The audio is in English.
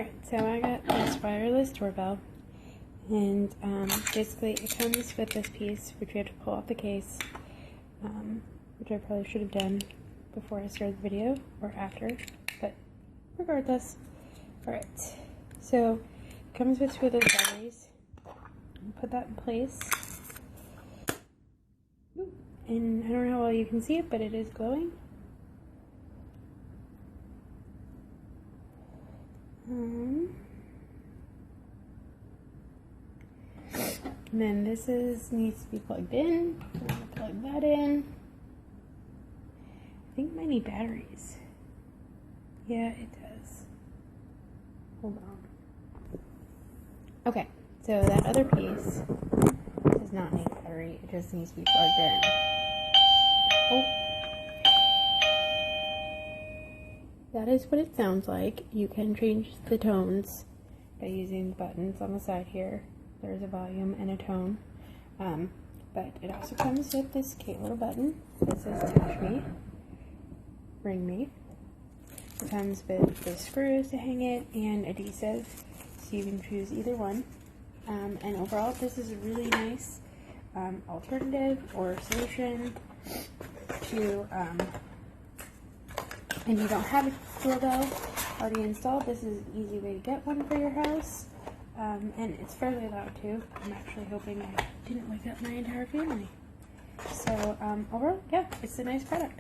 Alright, so I got this wireless doorbell, and basically it comes with this piece which we have to pull off the case, which I probably should have done before I started the video, or after, but regardless. Alright, so it comes with 2 of those batteries. Put that in place. And I don't know how well you can see it, but it is glowing. And then this needs to be plugged in. I'm going to plug that in. I think it might need batteries. Yeah, it does. Hold on. Okay, so that other piece does not need a battery. It just needs to be plugged in. Oh. That is what it sounds like. You can change the tones by using buttons on the side here. There's a volume and a tone. But it also comes with this cute little button that says touch me, ring me. It comes with the screws to hang it and adhesive, so you can choose either one. And overall, this is a really nice alternative or solution to and you don't have a doorbell already installed. This is an easy way to get one for your house, and it's fairly loud too. I'm actually hoping I didn't wake up my entire family. So overall, yeah, it's a nice product.